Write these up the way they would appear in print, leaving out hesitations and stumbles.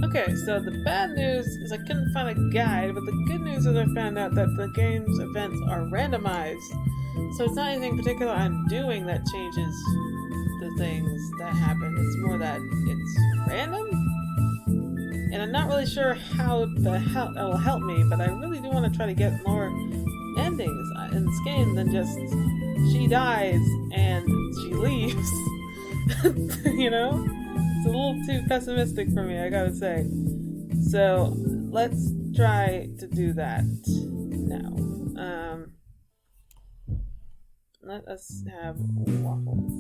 Okay, so the bad news is I couldn't find a guide, but the good news is I found out that the game's events are randomized. So it's not anything particular I'm doing that changes the things that happen. It's more that it's random. And I'm not really sure how the hell it will help me, but I really do want to try to get more endings in this game than just she dies and she leaves. You know? It's a little too pessimistic for me, I gotta say. So let's try to do that now. Let us have waffles.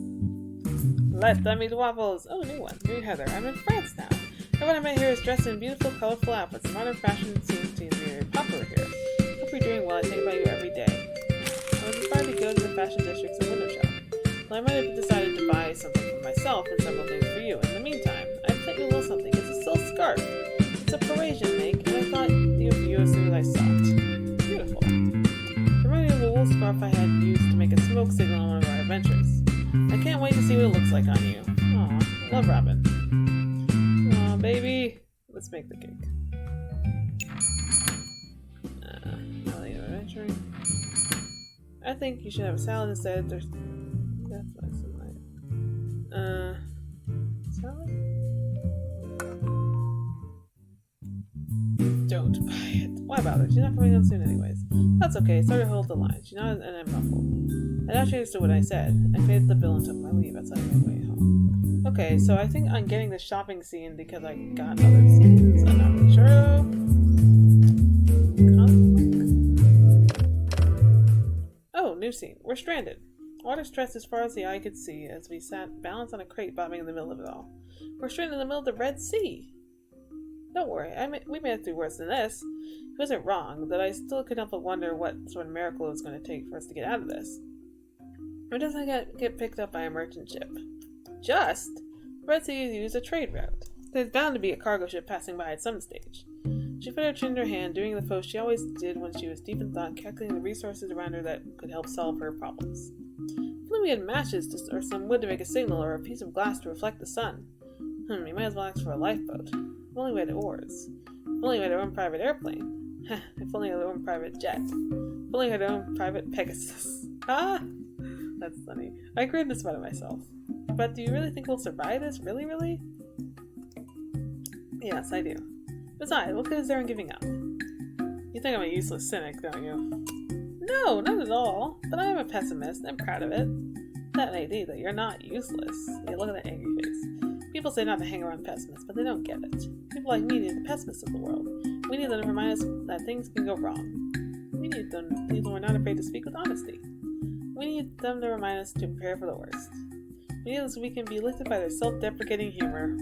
Let them eat waffles. Oh, new one. New Heather. I'm in France now. Everyone I met here is dressed in beautiful, colorful outfits. Modern fashion seems to be very popular here. Hope you're doing well. I think about you every day. I was inspired to go to the fashion districts and window shop. Well, I might have decided to buy something for myself and several things for you. In the meantime, I've sent you a little something. It's a silk scarf. It's a Parisian make, and I thought you'd view as soon as I saw it. Beautiful. It reminded me of a wool scarf I had used to make a smoke signal on one of our adventures. I can't wait to see what it looks like on you. Aw, love Robin. Aw, baby. Let's make the cake. Adventuring. I think you should have a salad instead. There's definitely some salad? Don't buy it. Why bother? She's not coming on soon anyways. That's okay. Sorry to hold the line. She nodded and I'm muffled. I actually understood what I said. I paid the bill and took my leave outside my way home. Okay, so I think I'm getting the shopping scene because I got other scenes. I'm not really sure. Oh, new scene. We're stranded. Water stretched as far as the eye could see as we sat balanced on a crate bobbing in the middle of it all. We're stranded in the middle of the Red Sea. Don't worry, we made it through worse than this. He wasn't wrong, but I still couldn't help but wonder what sort of miracle it was going to take for us to get out of this. Or does I get picked up by a merchant ship? Just? The Red Sea is used as a trade route. There's bound to be a cargo ship passing by at some stage. She put her chin in her hand, doing the pose she always did when she was deep in thought, calculating the resources around her that could help solve her problems. If only we had matches or some wood to make a signal, or a piece of glass to reflect the sun. You might as well ask for a lifeboat. If only we had oars. If only we had our own private airplane. If only we had our own private jet. If only we had our own private Pegasus. Ah! That's funny. I created this about myself. But do you really think we'll survive this? Really, really? Yes, I do. Besides, what good is there in giving up? You think I'm a useless cynic, don't you? No, not at all. But I am a pessimist. I'm proud of it. That may be that you're not useless. You look at that angry face. People say not to hang around pessimists, but they don't get it. People like me need the pessimists of the world. We need them to remind us that things can go wrong. We need them who are not afraid to speak with honesty. We need them to remind us to prepare for the worst. We need them so we can be lifted by their self-deprecating humor.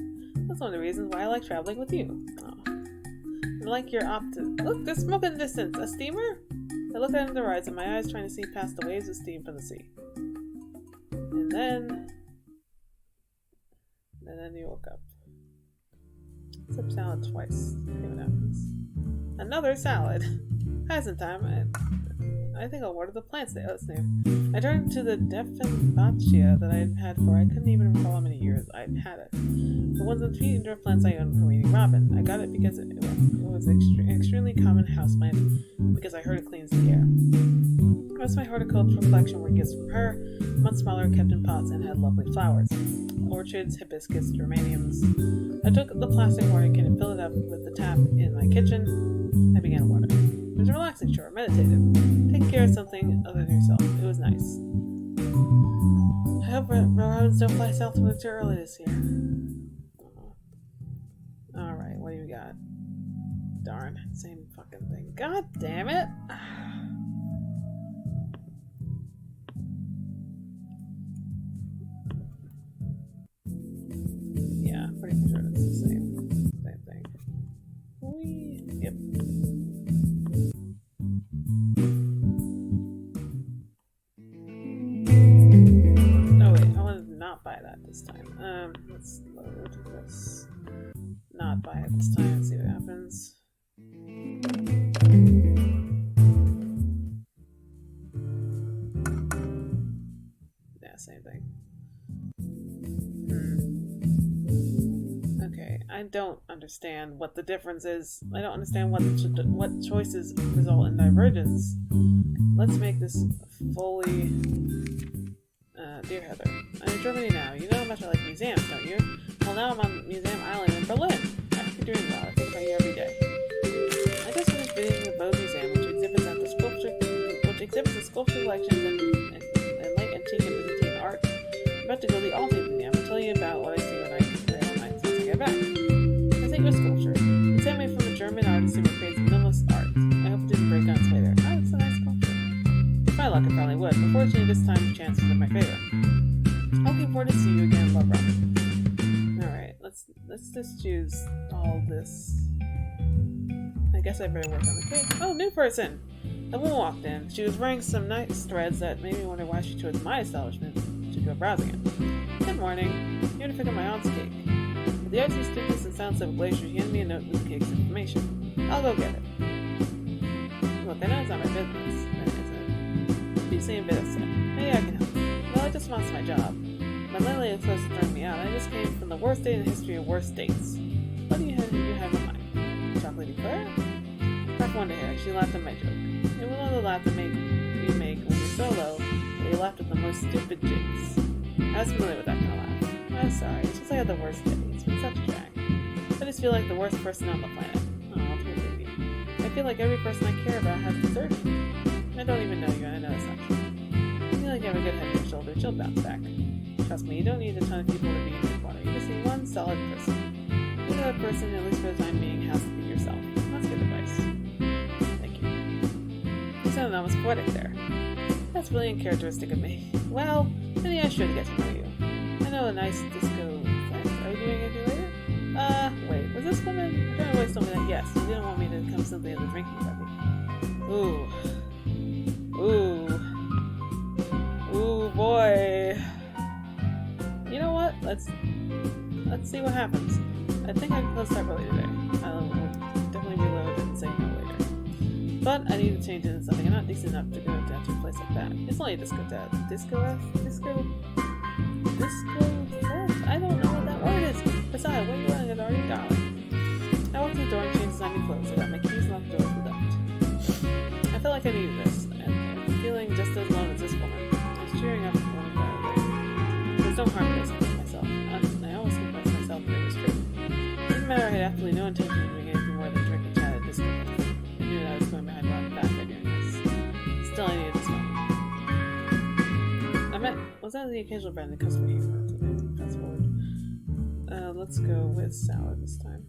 That's one of the reasons why I like traveling with you. Oh. I like your Look, there's smoke in the distance. A steamer? I look out into the horizon, my eyes trying to see past the waves of steam from the sea. And then you woke up. Sip salad twice. See what happens. Another salad. Hasn't time. I think I'll order the plant today. Let's see. I turned to the Dieffenbachia that I'd had for I couldn't even recall how many years I'd had it. The ones of the three indoor plants I owned from reading Robin. I got it because it was an extremely common houseplant because I heard it cleans the air. The rest of my horticultural collection were gifts from her, much smaller, kept in pots, and had lovely flowers. Orchids, hibiscus, geraniums. I took the plastic watering can and filled it up with the tap in my kitchen. I began watering. It was a relaxing chore, meditative. Taking care of something other than yourself. It was nice. I hope robins don't fly southward too early this year. Alright, what do you got? Darn, same fucking thing. God damn it! Yeah, pretty sure it's the same thing. Yep. Oh wait, I wanted to not buy that this time. Let's load this. Not buy it this time and see what happens. Yeah, same thing. Okay, I I don't understand what the difference is. I don't understand what choices result in divergence. Let's make this fully... Dear Heather, I'm in Germany now. You know how much I like museums, don't you? Well, now I'm on Museum Island in Berlin. I hope you're doing well. I think about you every day. I just finished visiting the Bode Museum, which exhibits the sculpture collections and late antique and Byzantine art. I'm about to go to the Alti Museum and tell you about what I see when I get back. I think your sculpture. It's handmade from a German artist who creates minimalist art. I hope it didn't break on its way there. Oh, it's a nice sculpture. With my luck, it probably would. Unfortunately, this time the chance was in my favor. Looking forward to see you again, love, Robin. Alright, let's just choose all this. I guess I better work on the cake. Oh, new person! A woman walked in. She was wearing some nice threads that made me wonder why she chose my establishment to go browsing it. Good morning. Here to pick up my aunt's cake. With the artsy stiffness and silence of a glacier, he handed me a note with the cake's information. I'll go get it. Look, I know it's not my business. But you seem a bit upset. Maybe I can help. Well, I just lost my job. My landlady was supposed to throw me out. I just came from the worst day in the history of worst dates. What do you have in mind? Chocolate eclair? Park wondered her. She laughed at my joke. It was one of the laughs that you make when you're so low that you laughed at the most stupid jokes. I was familiar with that kind of laugh. I'm sorry. It's just I had the worst day. It's been such a drag. I just feel like the worst person on the planet. Oh, poor baby. I feel like every person I care about has deserted me. I don't even know you, and I know it's not true. I feel like you have a good head on your shoulder. She'll bounce back. Trust me, you don't need a ton of people to be in your corner. You just need one solid person. You know that person, at least for the time being, has to be yourself. That's good advice. Thank you. You sounded almost poetic there. That's really uncharacteristic of me. Well, maybe I should get to know you. I know a nice disco friend. Are you doing anything later? Wait, was this woman? I'm trying to wait something that yes, you didn't want me to come simply as a drinking buddy. Ooh, boy. You know what? Let's see what happens. I think I can close separately today. I'll definitely reload and say no later. But I need to change it into something. I'm not decent enough to go down to a place like that. It's only a disco dad. Disco? I don't know what that word is. Besides, what are you running at already, darling? I walked to the door and changed design my clothes. I got my keys and locked the door with the left. I felt like I needed this, and I'm feeling just as alone as this woman. I was cheering up one of the There's no harm in this myself. I always convinced myself that it was true. It didn't matter, I had absolutely no intention of doing anything more than drink and chat at disco. I knew that I was going behind Rob's back by doing this. Still, I needed this moment. Was that the occasional friend the customer humor? Fast forward. Let's go with salad this time.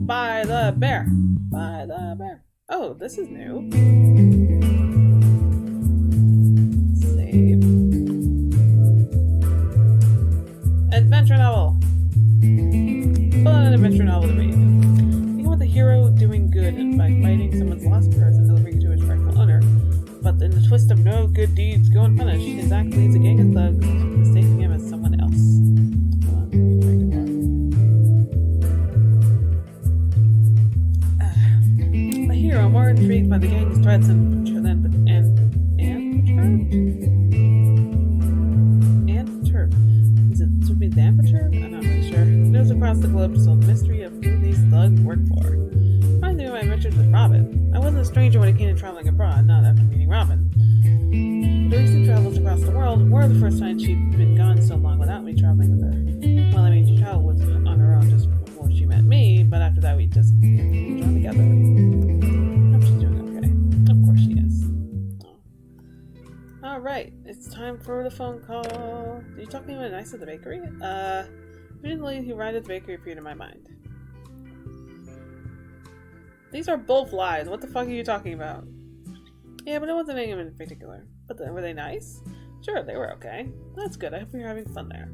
By the bear. By the bear. Oh, this is new. Save. Adventure novel. Pull out an adventure novel to read. Begin with the hero doing good by fighting someone's lost purse and delivering it to its rightful owner. But in the twist of no good deeds go unpunished, his act leads a gang of thugs mistaking him as someone else. Hold on, let me drink it more. The hero, more intrigued by the gang's threats and perturbed. Is it to be damn perturbed? I'm not really sure. Moves across the globe to solve the mystery of who these thugs work for. Reminds me of my adventures with Robin. I wasn't a stranger when it came to traveling abroad, not after meeting Robin. The recent travels across the world were the first time she'd been gone so long without me traveling with her. Well, I mean, she traveled with on her own just before she met me, but after that we just joined together. I hope she's doing okay. Of course she is. Oh. Alright, it's time for the phone call. Did you talk to anyone nice at the bakery? Originally, who arrived at the bakery appeared in my mind. These are both lies. What the fuck are you talking about? Yeah, but it wasn't anyone in particular. But were they nice? Sure, they were okay. That's good. I hope you're having fun there.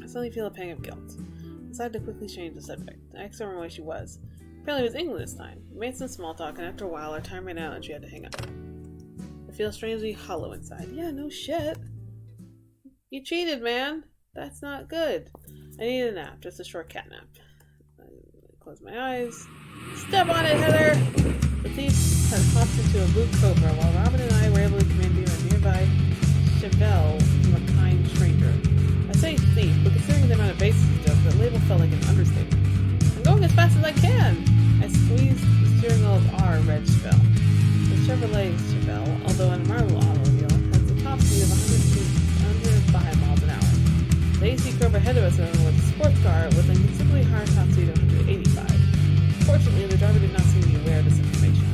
I suddenly feel a pang of guilt. I decided to quickly change the subject. I asked her where she was. Apparently it was England this time. We made some small talk, and after a while, our time ran out and she had to hang up. I feel strangely hollow inside. Yeah, no shit. You cheated, man. That's not good. I need a nap. Just a short cat nap. I close my eyes. Step on it, Heather! The thief had hopped into a blue cobra while Robin and I were able to commandeer a nearby cheval from a kind stranger. I say curve ahead of us was a sports car with a considerably higher top speed of 185. Fortunately, the driver did not seem to be aware of this information.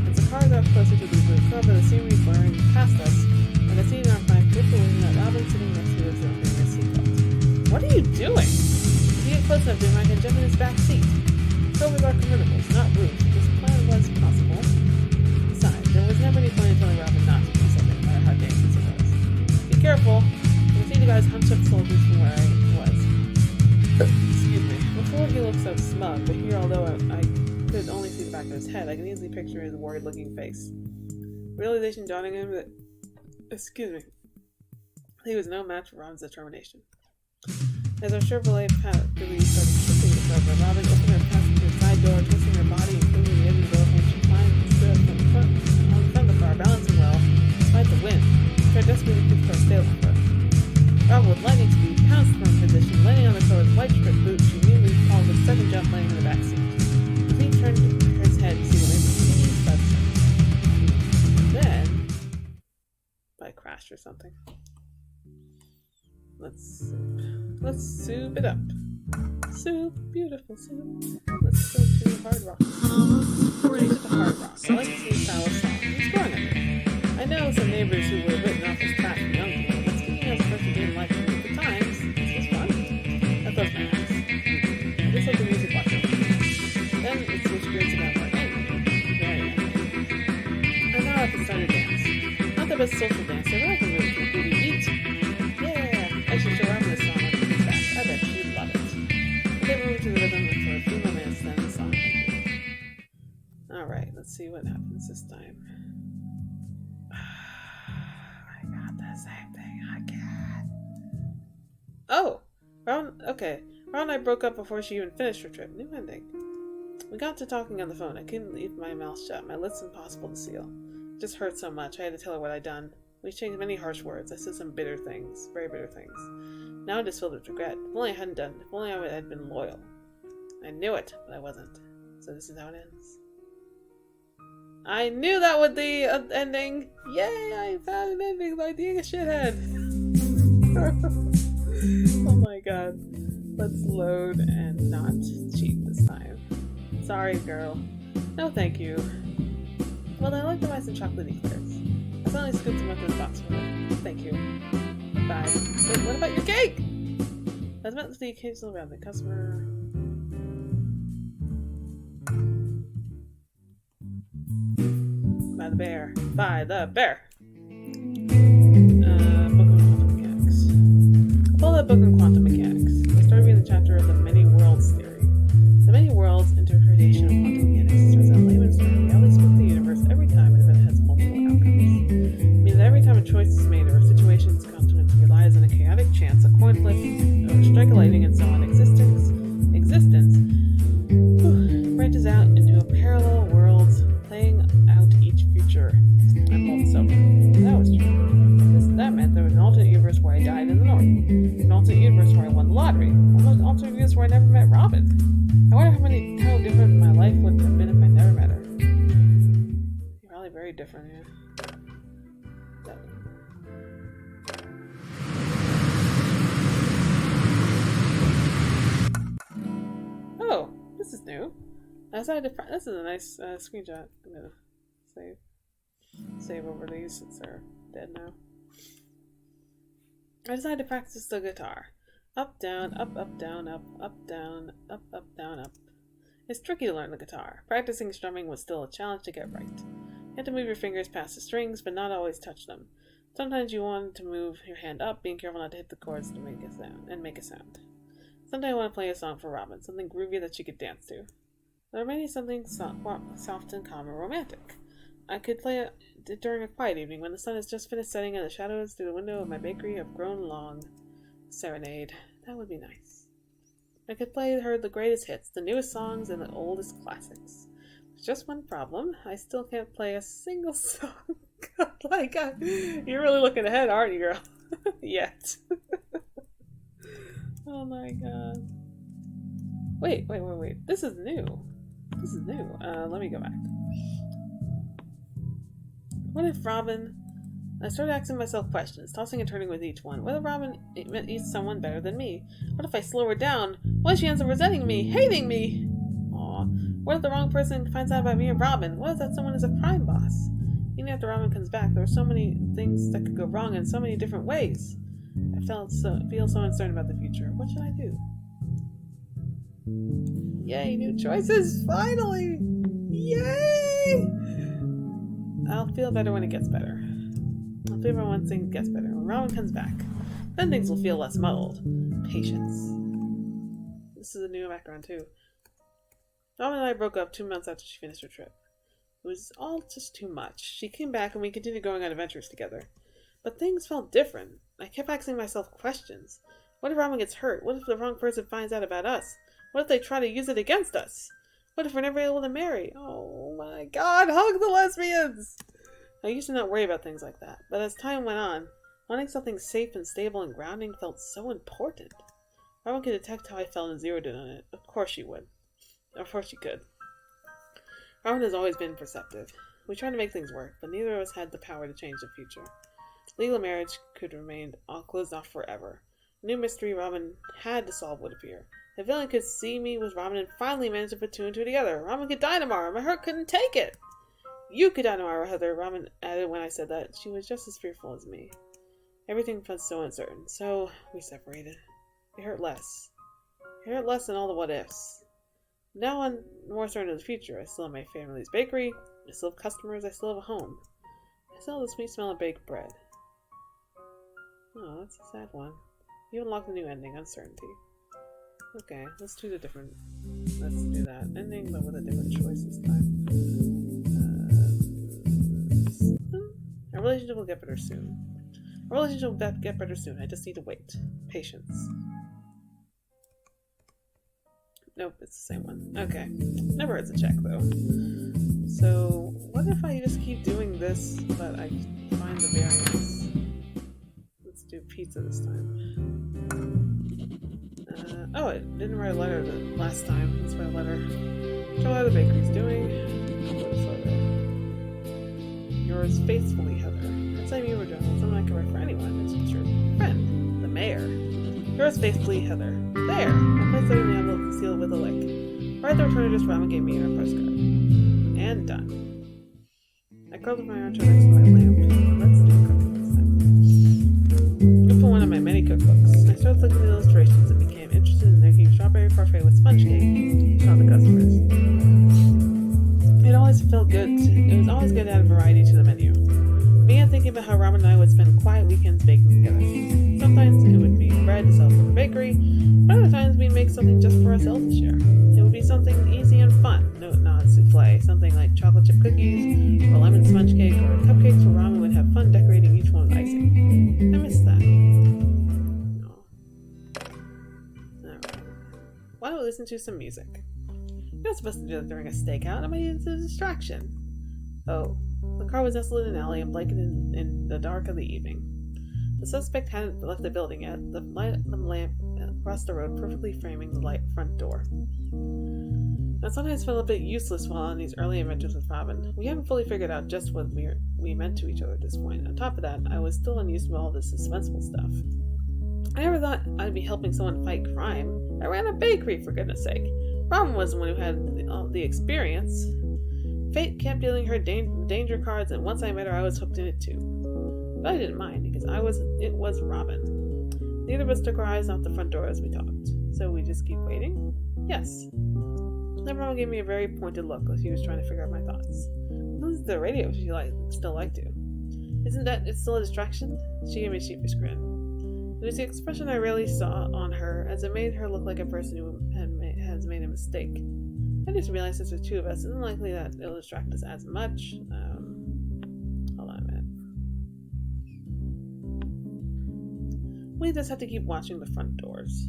As the car got closer to the blue curve of the scenery blurring past us, I could see in our mind quickly that Robin sitting next to us wearing a seatbelt. What are you doing? If you get close enough to him, I can jump in his back seat. Covers are convertibles, not roofs. This plan was possible. Besides, there was never any point in telling Robin not to do something, no matter how dangerous it was. Be careful. I could see the guy's hunched up shoulders from where I was. Excuse me. Before he looked so smug, but here, although I could only see the back of his head, I could easily picture his worried-looking face. Realization dawning on him that, he was no match for Robin's determination. As our Chevrolet Packard started shifting the cover, Robin opened her passenger side door, twisting her body and clinging the edge of the door, and she climbed and stood up on the front of the car, balancing well, despite the wind. She tried desperately to keep the car stable for her. Robin, with lightning speed, pounced from her position, landing on the car's white strip boot. She immediately called a second jump, landing in the back seat. He turned his head to see what made the teeny thud sound. Then, I crashed or something. Let's soup it up. Soup, beautiful soup. Let's go to Hard Rock. Straight to the Hard Rock. I like to see style of song. Who's going on there? I know some neighbors who were written off as trash and young people, but speaking as a person who didn't like them at the times, this was fun. That was my house. I just like the music watching. Then it switched gears about more angry. Very angry. And now I can start a dance. Not the best social dancer, but I can really keep booty beat. I should show Robin this song when she gets back. I bet she'd love it. They moved to the rhythm for a few more minutes, then the song ended. Alright, let's see what happens this time. I got the same thing again. Oh! Ron and I broke up before she even finished her trip. New ending. We got to talking on the phone. I couldn't leave my mouth shut. My lips impossible to seal. It just hurt so much. I had to tell her what I'd done. We exchanged many harsh words. I said some bitter things. Very bitter things. Now I'm just filled with regret. If only I hadn't done it. If only I had been loyal. I knew it, but I wasn't. So this is how it ends. I knew that would be an ending! Yay! I found an ending by being a shithead! Oh my god. Let's load and not cheat this time. Sorry, girl. No thank you. Well, I'd like to buy some chocolate eclairs. I suddenly scooped them up in the box for her. Thank you. Bye. Wait, what about your cake? That's meant to be occasional around the customer. By the bear. By the bear! Book on quantum mechanics. I pulled that book on quantum mechanics. I started reading the chapter of the many worlds theory. The many worlds interpretation of quantum mechanics turns out layman's term reality splits the universe every time an event has multiple outcomes. Meaning that every time a choice is made or a situation is confident relies on a chaotic chance, a coin flip, or a strike of lightning, and so on. Existence branches out into a parallel worlds, playing out each future and molten silver. That was true. That meant there was an alternate universe where I died in the north, an alternate universe where I won the lottery, an alternate universe where I never met Robin. I wonder how different my life would have been if I never met her. Probably very different, yeah. Oh, this is new. This is a nice screenshot. I'm gonna save over these since they're dead now. I decided to practice the guitar. Up, down, up, down, up, down, up, down, up. It's tricky to learn the guitar. Practicing strumming was still a challenge to get right. You have to move your fingers past the strings, but not always touch them. Sometimes you want to move your hand up, being careful not to hit the chords to make a sound. Sometimes I want to play a song for Robin, something groovy that she could dance to. There may be something soft and calm and romantic. I could play it during a quiet evening when the sun has just finished setting and the shadows through the window of my bakery have grown long. Serenade. That would be nice. I could play her the greatest hits, the newest songs, and the oldest classics. There's just one problem. I still can't play a single song. You're really looking ahead, aren't you, girl? Yet. Oh my god. Wait. This is new. Let me go back. What if Robin I started asking myself questions, tossing and turning with each one. What if Robin eats someone better than me? What if I slow her down? What if she ends up resenting me, hating me? Aw. What if the wrong person finds out about me and Robin? What if that someone is a crime boss? Even after Robin comes back, there are so many things that could go wrong in so many different ways. I feel so uncertain about the future. What should I do? Yay, new choices! Finally! Yay! I'll feel better when it gets better. I'll feel better when things gets better. When Robin comes back, then things will feel less muddled. Patience. This is a new background too. Robin and I broke up 2 months after she finished her trip. It was all just too much. She came back and we continued going on adventures together. But things felt different. I kept asking myself questions. What if Robin gets hurt? What if the wrong person finds out about us? What if they try to use it against us? What if we're never able to marry? Oh my god, hug the lesbians! I used to not worry about things like that, but as time went on, wanting something safe and stable and grounding felt so important. Robin could detect how I felt and zeroed in on it. Of course she would. Of course she could. Robin has always been perceptive. We tried to make things work, but neither of us had the power to change the future. Legal marriage could remain all closed off forever. A new mystery Robin had to solve would appear. The villain could see me with Robin and finally manage to put two and two together. Robin could die tomorrow. My heart couldn't take it. You could die tomorrow, Heather, Robin added when I said that. She was just as fearful as me. Everything felt so uncertain. So we separated. It hurt less. It hurt less than all the what-ifs. Now I'm more certain of the future. I still have my family's bakery. I still have customers. I still have a home. I still have the sweet smell of baked bread. Oh, that's a sad one. You unlocked a new ending. Uncertainty. Okay, let's do that. Ending, but with a different choice this time. Our relationship will get better soon. Our relationship will get better soon. I just need to wait. Patience. Nope, it's the same one. Okay. Never hurts a check, though. So, what if I just keep doing this, but I find the variance? Let's do pizza this time. Oh, it didn't write a letter the last time. Let's write a letter. Show how the bakery's doing. Yours faithfully, Heather. That's like you were doing. Something I can write for anyone. It's your friend, the mayor. Yours faithfully, Heather. There! I placed it in the envelope sealed with a lick. Write the return address Robin gave me in her postcard. And done. I curled up my armchair next to my lamp. Let's do cooking this time. Look for one of my many cookbooks. I started looking at the illustrations and became interested in making strawberry parfait with sponge cake. Saw the customers. It always felt good. It was always good to add variety to the menu. I began thinking about how Robin and I would spend quiet weekends baking together. Sometimes it would be bread to sell from the bakery, but other times we'd make something just for ourselves to share. It would be something easy and fun. No, not a souffle. Something like chocolate chip cookies, or lemon sponge cake, or cupcakes where Robin would have fun decorating each one with icing. I miss that. Oh. Alright. Why don't we listen to some music? You're not supposed to do that during a stakeout. I mean, it's a distraction. Oh. The car was nestled in an alley and blanketed in the dark of the evening. The suspect hadn't left the building yet, the light of the lamp across the road perfectly framing the light front door. I sometimes felt a bit useless while on these early adventures with Robin. We haven't fully figured out just what we meant to each other at this point. On top of that, I was still unused to all this suspenseful stuff. I never thought I'd be helping someone fight crime. I ran a bakery, for goodness sake. Robin was the one who had the experience. Fate kept dealing her danger cards, and once I met her, I was hooked in it too. But I didn't mind, because it was Robin. Neither of us took our eyes off the front door as we talked. So we just keep waiting? Yes. Then Robin gave me a very pointed look, like she was trying to figure out my thoughts. This is the radio she still liked to. Isn't that it's still a distraction? She gave me a sheepish grin. It was the expression I rarely saw on her, as it made her look like a person who has made a mistake. I just realized since there's two of us, it's unlikely that it'll distract us as much. Hold on a minute. We just have to keep watching the front doors.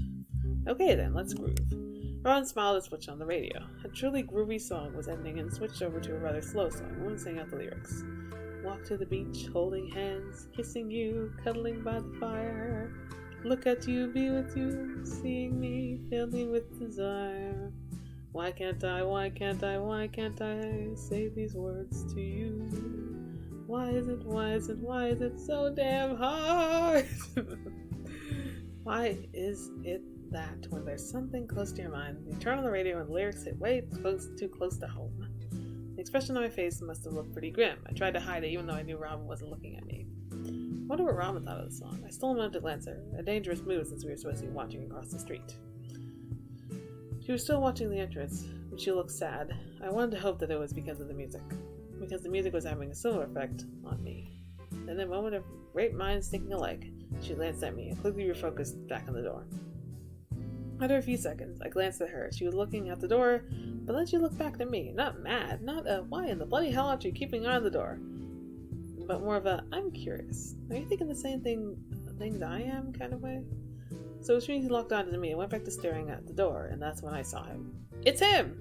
Okay then, let's groove. Robin smiled and switched on the radio. A truly groovy song was ending and switched over to a rather slow song. Woman sang out the lyrics. Walk to the beach, holding hands, kissing you, cuddling by the fire. Look at you, be with you, seeing me, fill me with desire. Why can't I say these words to you? Why is it so damn hard? Why is it that when there's something close to your mind, you turn on the radio and the lyrics hit way too close to home? The expression on my face must have looked pretty grim. I tried to hide it even though I knew Robin wasn't looking at me. I wonder what Robin thought of the song. I stole a moment to glance at her, a dangerous move since we were supposed to be watching across the street. She was still watching the entrance, but she looked sad. I wanted to hope that it was because of the music, because the music was having a similar effect on me. In a moment of great minds thinking alike, she glanced at me and quickly refocused back on the door. After a few seconds, I glanced at her. She was looking at the door, but then she looked back at me, not mad, not a why in the bloody hell aren't you keeping an eye on the door, but more of a I'm curious. Are you thinking the same things I am kind of way? So as soon as he locked onto me, I went back to staring at the door, and that's when I saw him. It's him!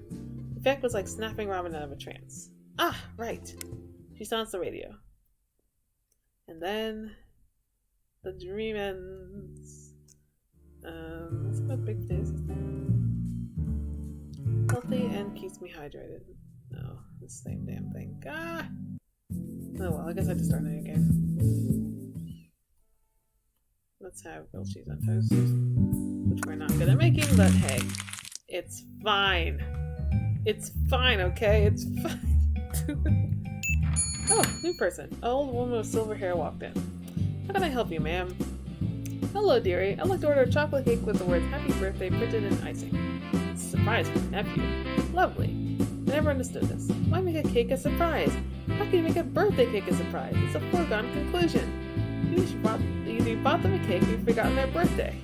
The effect was like snapping Robin out of a trance. Ah, right. She silenced the radio. And then the dream ends. Let's go big days. Healthy and keeps me hydrated. No, the same damn thing. Ah! Oh well, I guess I have to start a new game. Let's have grilled cheese on toast, which we're not good at making, but hey, it's fine. It's fine, okay? It's fine. Oh, new person. An old woman with silver hair walked in. How can I help you, ma'am? Hello, dearie. I'd like to order a chocolate cake with the words Happy Birthday printed in icing. It's a surprise for my nephew. Lovely. I never understood this. Why make a cake a surprise? How can you make a birthday cake a surprise? It's a foregone conclusion. Either you bought them a cake or you've forgotten their birthday.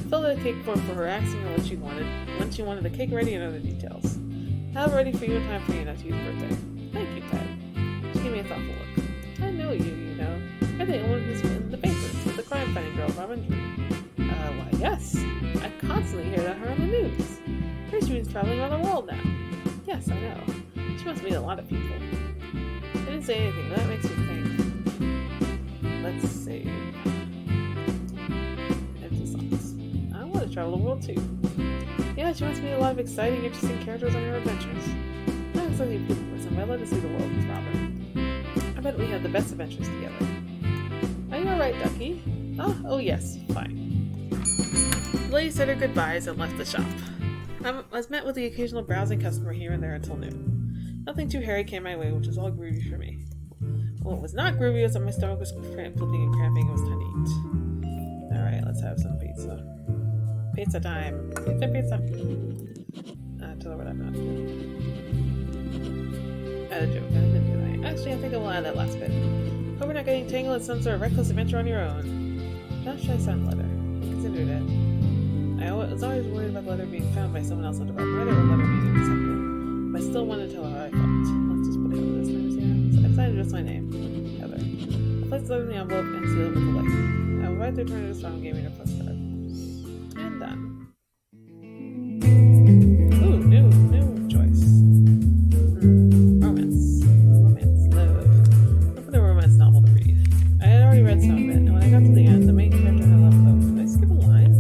Filled out a cake form for her, asking her what she wanted, when she wanted the cake ready and other details. I'll have it ready for you in time for your nephew's birthday. Thank you, Ted. She gave me a thoughtful look. I know you know. You're the one who's in the papers with the crime-fighting girl, Robin Drew. Why, yes. I constantly hear about her on the news. Her she's traveling around the world now. Yes, I know. She must meet a lot of people. I didn't say anything, but that makes me think. Let's see. Empty songs. I want to travel the world too. Yeah, she must meet a lot of exciting, interesting characters on her adventures. Not exactly a people person, but I'd love to see the world with Robin. I bet we had the best adventures together. Are you alright, Ducky? Oh yes, fine. The lady said her goodbyes and left the shop. I was met with the occasional browsing customer here and there until noon. Nothing too hairy came my way, which was all groovy for me. What was not groovy was that my stomach was flipping and cramping and was time to eat. Alright, let's have some pizza. Pizza time. Pizza. Tell her what I'm not doing. Add a joke. Actually, I think I will add that last bit. Hope you're not getting tangled in some sort of reckless adventure on your own. Not shy sound letter. I considered it. I was always worried about the letter being found by someone else on the web, or the letter being accepted. But I still wanted to tell her how I felt. Let's just put Heather this time, yeah. I decided just my name. Heather. I placed the letter in the envelope and sealed it with a light. I would write the return to the phone and gave me a postcard. And done. Ooh, new choice. Romance. Love. Look for the romance novel to read. I had already read some of it, and when I got to the end, the main character I loved. Oh, did I skip a line?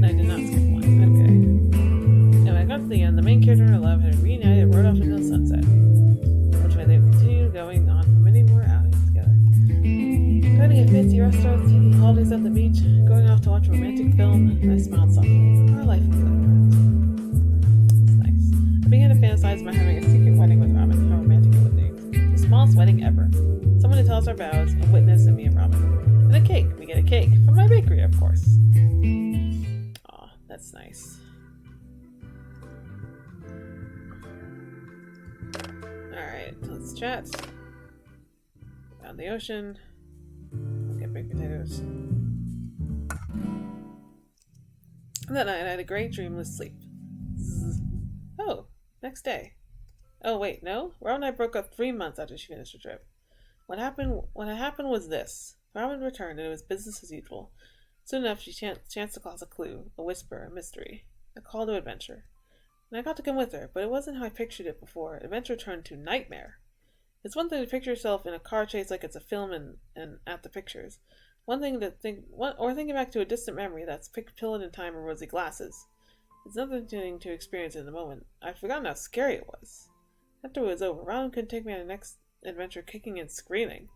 I did not skip one. Okay. And when I got to the end, the main character I love had reunited and rode off into the sunset, which way they would continue going on for many more outings together. Dining at fancy restaurants, taking holidays at the beach, going off to watch a romantic film, and I smiled softly. Our life was like that. It's nice. I began to fantasize about having a secret wedding with Robin. How romantic it would be. The smallest wedding ever. Someone to tell us our vows, a witness, and me and Robin. And a cake. We get a cake from my bakery, of course. Aw, that's nice. Alright, let's chat. Found the ocean. Get baked potatoes. And that night I had a great dreamless sleep. Zzz. Oh, next day. Oh wait, no? Robin and I broke up 3 months after she finished her trip. What happened was this. Robin returned and it was business as usual. Soon enough she chanced to cause a clue, a whisper, a mystery, a call to adventure. And I got to come with her, but it wasn't how I pictured it before. Adventure turned to nightmare. It's one thing to picture yourself in a car chase like it's a film and at the pictures. One thing to think, or thinking back to a distant memory that's pillowed in time or rosy glasses. It's nothing to experience in the moment. I'd forgotten how scary it was. After it was over, Robin couldn't take me on the next adventure kicking and screaming.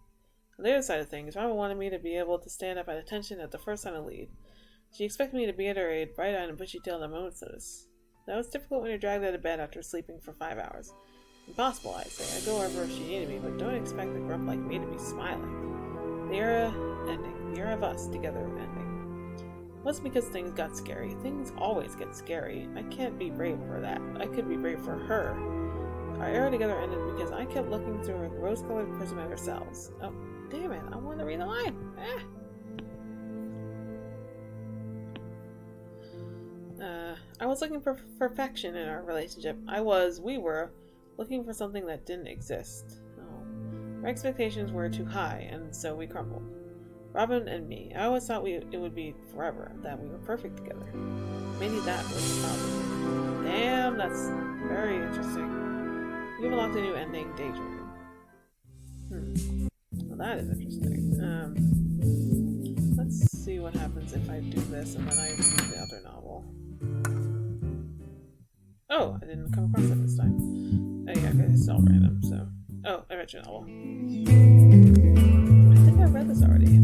On the other side of things, Robin wanted me to be able to stand up at attention at the first sign of lead. She expected me to be at her aid, bright-eyed and bushy-tailed at a moment's notice. That was difficult when you're dragged out of bed after sleeping for 5 hours. Impossible, I say. I'd go wherever she needed me, but don't expect a grump like me to be smiling. The era ending. The era of us together ending. It wasn't because things got scary. Things always get scary. I can't be brave for that. I could be brave for her. Our era together ended because I kept looking through a rose-colored prism at ourselves. Oh, damn it. I want to read the line. I was looking for perfection in our relationship. We were looking for something that didn't exist. Oh. Our expectations were too high, and so we crumbled. Robin and me. I always thought it would be forever, that we were perfect together. Maybe that was the problem. Damn, that's very interesting. You've unlocked a new ending, Daydream. Well, that is interesting. Let's see what happens if I do this and then I read the other novel. Oh, I didn't come across it this time. Oh yeah, okay, it's all random, so... Oh, adventure novel. I think I read this already.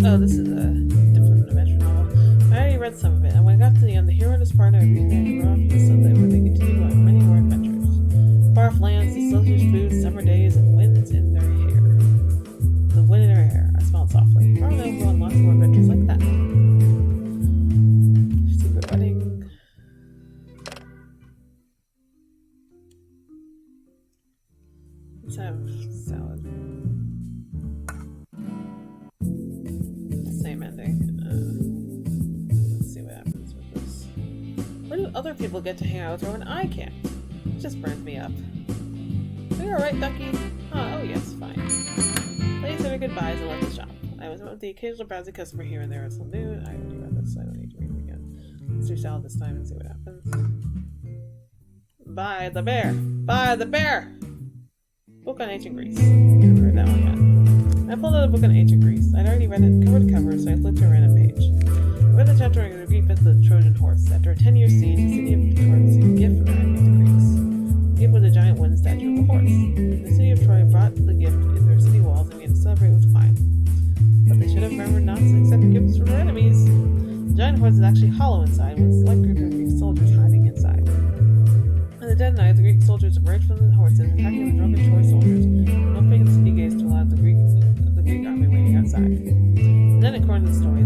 Oh, this is a different adventure novel. I already read some of it, and when I got to the end, the hero and his partner agreed to run off to the sunset where they continued on many more adventures. Far off lands, delicious food, summer days, and winds in their hair. The wind in her hair. I smiled softly. Probably I'll go on lots more adventures like that. Secret wedding. Let's have salad. Same ending. Let's see what happens with this. Why do other people get to hang out with her when I can't? It just burns me up. Are you alright, Ducky? Oh yes, fine. Ladies said her goodbyes and left the shop. I was met with the occasional browsing customer here and there until noon. I already read this, so I don't need to read it again. Let's do salad this time and see what happens. Buy the bear! Buy the bear! Book on ancient Greece. I haven't read that one yet. I pulled out a book on ancient Greece. I'd already read it cover to cover, so I flipped to a random page. I read the chapter on the Greek myth of the Trojan horse. After a 10-year siege, the city of Troy received a gift from their enemy, the Greeks. The gift was a giant wooden statue of a horse. The city of Troy brought the gift in their city walls and began to celebrate with wine. But they should have remembered not to accept gifts from their enemies. The giant horse is actually hollow inside, with a select group of Greek soldiers hiding inside. On the dead night, the Greek soldiers emerged from the horses, attacking the drunken Troy soldiers, and opening the city gates to allow the Greek army waiting outside. And then, according to the story,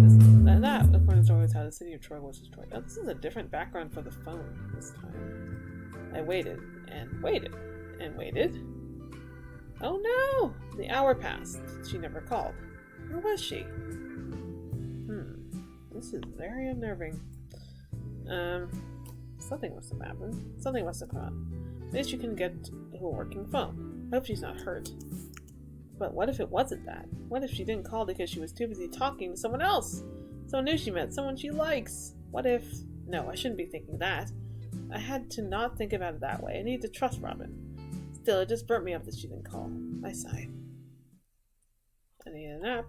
is how the city of Troy was destroyed. Now, this is a different background for the phone this time. I waited, and waited, and waited. Oh no! The hour passed. She never called. Where was she? This is very unnerving. Something must have happened. Something must have come up. At least you can get to a working phone. I hope she's not hurt. But what if it wasn't that? What if she didn't call because she was too busy talking to someone else? Someone new she met, someone she likes. What if... No, I shouldn't be thinking that. I had to not think about it that way. I need to trust Robin. Still, it just burnt me up that she didn't call. I sighed. I need a nap.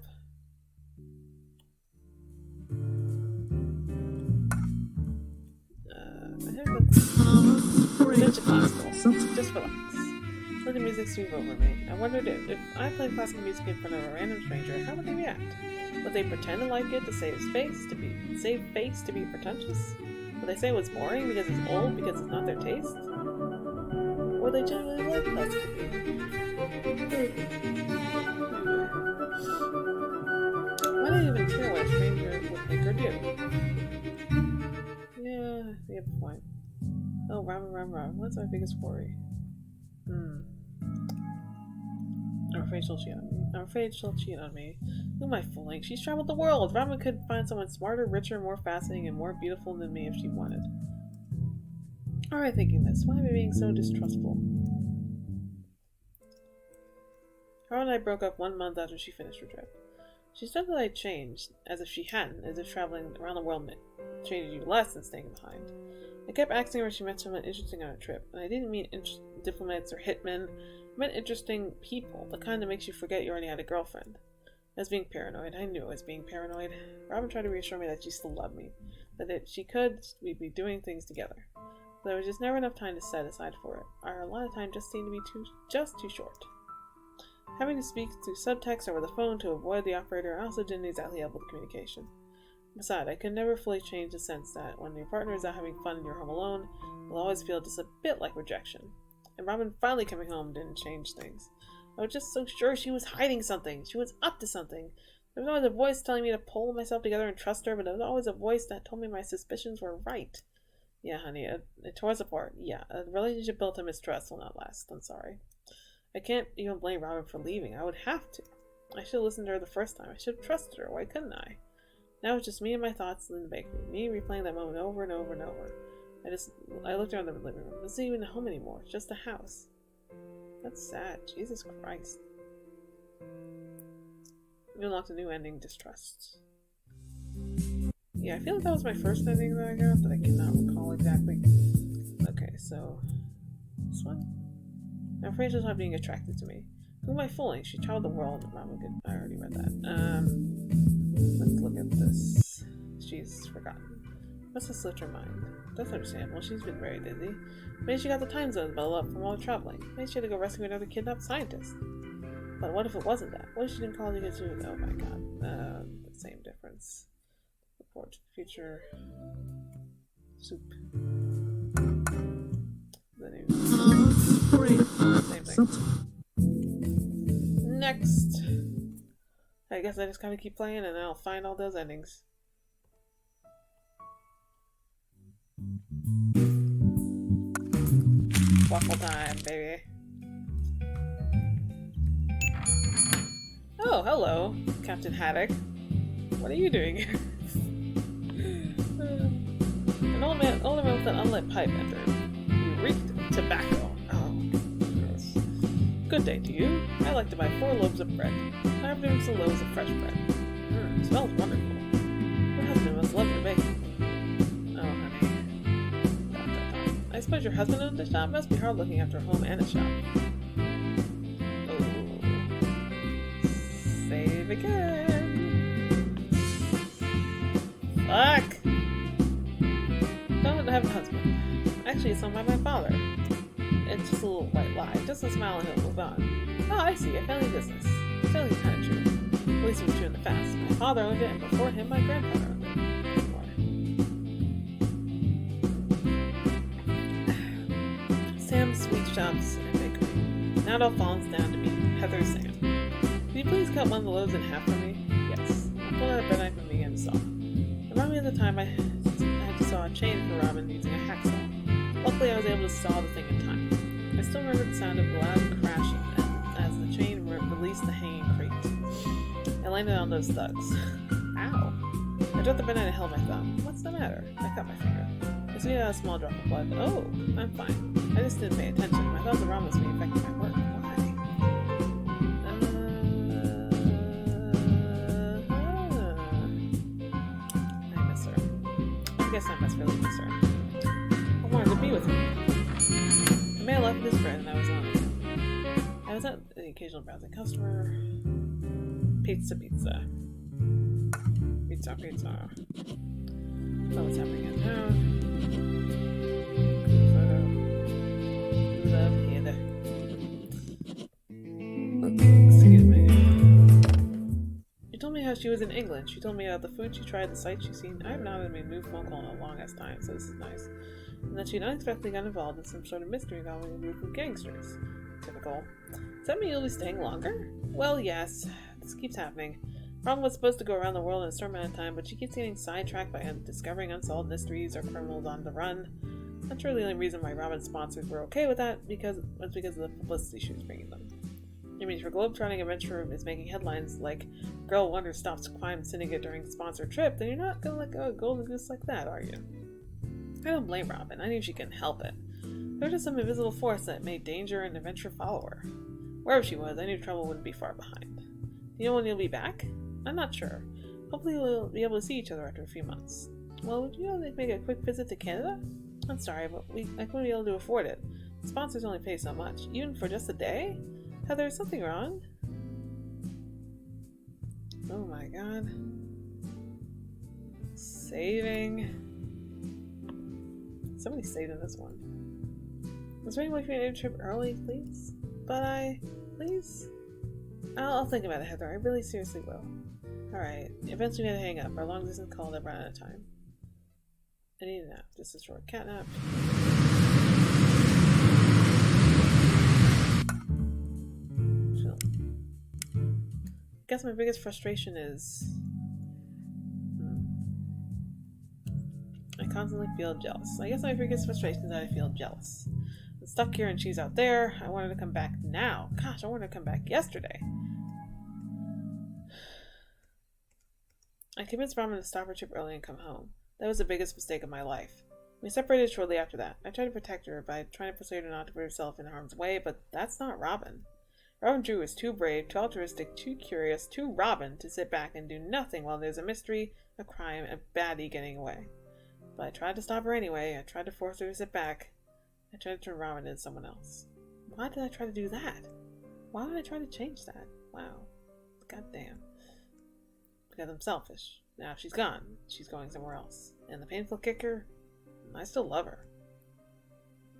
Such a classical. Just relax. Let the music sweep over me. I wondered if I played classical music in front of a random stranger, how would they react? Would they pretend to like it to save face, to be pretentious? Would they say it was boring because it's old, because it's not their taste? Or they genuinely like classical music? Why do I even care what a stranger would think or do? Yeah, you have a point. Oh, Robin. What's our biggest worry? I'm afraid she'll cheat on me. Who am I fooling? She's traveled the world! Robin could find someone smarter, richer, more fascinating, and more beautiful than me if she wanted. How am I thinking this? Why am I being so distrustful? Carl and I broke up 1 month after she finished her trip. She said that I changed, as if she hadn't, as if traveling around the world changed you less than staying behind. I kept asking her if she met someone interesting on her trip, and I didn't mean diplomats or hitmen. I meant interesting people, the kind that makes you forget you already had a girlfriend. I was being paranoid. I knew I was being paranoid. Robin tried to reassure me that she still loved me. That if she could, we'd be doing things together. But there was just never enough time to set aside for it. Our lot of time just seemed to be too short. Having to speak through subtext over the phone to avoid the operator also didn't exactly help with the communication. Besides, I could never fully change the sense that when your partner is out having fun and you're home alone, you'll always feel just a bit like rejection. And Robin finally coming home didn't change things. I was just so sure she was hiding something. She was up to something. There was always a voice telling me to pull myself together and trust her, but there was always a voice that told me my suspicions were right. Yeah, honey, it tore us apart. Yeah, a relationship built on mistrust will not last. I'm sorry. I can't even blame Robin for leaving. I would have to. I should have listened to her the first time. I should have trusted her. Why couldn't I? Now it's just me and my thoughts in the bakery. Me replaying that moment over and over and over. I looked around the living room. It wasn't even a home anymore. It's just a house. That's sad. Jesus Christ. We unlocked a new ending, Distrust. Yeah, I feel like that was my first ending that I got, but I cannot recall exactly. Okay, so... this one? I'm afraid she's not being attracted to me. Who am I fooling? She traveled the world. I already read that. Let's look at this. She's forgotten. Must have slipped her mind. That's understandable. She's been very busy. Maybe she got the time zones muddled up from all the traveling. Maybe she had to go rescue another kidnapped scientist. But what if it wasn't that? What if she didn't call it to? Oh my god. The same difference. Report to the future. Soup. The news. Same thing. Next. I guess I just kind of keep playing and then I'll find all those endings. Waffle time, baby. Oh, hello, Captain Haddock. What are you doing here? An old man with an unlit pipe entered. He reeked of tobacco. Oh, gross. Good day to you. I'd like to buy 4 loaves of bread. I have doing some loaves of fresh bread. Smells wonderful. Your husband must love your baking. Oh, honey. I suppose your husband owns a shop? Must be hard looking after a home and a shop. Oh. Save again. Fuck! Don't have a husband. Actually, it's owned by my father. It's just a little white lie. Just a smile and he'll move on. Oh, I see. A family business. Fairly kind of true. At least it was true in the past. My father owned it, and before him, my grandfather owned it. Sam's Sweet Shops and Bakery. Now it all falls down to me, Heather Sam. Can you please cut one of the loaves in half for me? Yes. I pulled out a bread knife and began to saw. Remind me of the time I had to saw a chain for Robin using a hacksaw. Luckily, I was able to saw the thing in time. I still remember the sound of loud crashing as the chain released the hanging crate. I landed on those thugs. Ow! I dropped the bread knife and held my thumb. What's the matter? I cut my finger. I squeezed out a small drop of blood. Oh, I'm fine. I just didn't pay attention. I thought the raw was being affected my work. Why? I miss her. I guess I must really miss her. I wanted to be with her. I made a left this bread and I was on it. I was at the occasional browsing customer. Pizza. Pizza. Oh, what's happening in town? Love Heather. Excuse me. She told me how she was in England. She told me about the food she tried, the sights she's seen. I have not made a new phone call in a long ass time, so this is nice. And that she'd unexpectedly got involved in some sort of mystery involving a group of gangsters. Typical. Does that mean you'll be staying longer? Well, yes. This keeps happening. Robin was supposed to go around the world in a certain amount of time, but she keeps getting sidetracked by discovering unsolved mysteries or criminals on the run. Not sure the only reason why Robin's sponsors were okay with that was because of the publicity she was bringing them. I mean, if your globe-trotting adventure is making headlines like "Girl Wonder Stops Crime Syndicate During Sponsored Trip," then you're not gonna let go of a golden goose like that, are you? I don't blame Robin. I knew she couldn't help it. There was just some invisible force that made danger and adventure follow her. Wherever she was, I knew trouble wouldn't be far behind. Do you know when you'll be back? I'm not sure. Hopefully we'll be able to see each other after a few months. Well, would you make a quick visit to Canada? I'm sorry, but I wouldn't be able to afford it. The sponsors only pay so much, even for just a day? Heather, is something wrong? Oh my god. Saving. Somebody stayed in this one. Was there any way for me to end the trip early, please? Please? I'll think about it, Heather. I really seriously will. Alright. Eventually we had to hang up. Our long distance call never ran out of time. I need a nap. Just a short cat nap. Chill. I guess my biggest frustration is... I constantly feel jealous. I guess my biggest frustration is that I feel jealous. I'm stuck here and she's out there. I wanted to come back now. Gosh, I wanted to come back yesterday. I convinced Ramen to stop her trip early and come home. That was the biggest mistake of my life. We separated shortly after that. I tried to protect her by trying to persuade her not to put herself in harm's way, but that's not Robin. Robin Drew is too brave, too altruistic, too curious, too Robin to sit back and do nothing while there's a mystery, a crime, a baddie getting away. But I tried to stop her anyway. I tried to force her to sit back. I tried to turn Robin into someone else. Why did I try to do that? Why would I try to change that? Wow. Goddamn. Because I'm selfish. Now she's gone. She's going somewhere else. And the painful kicker? I still love her.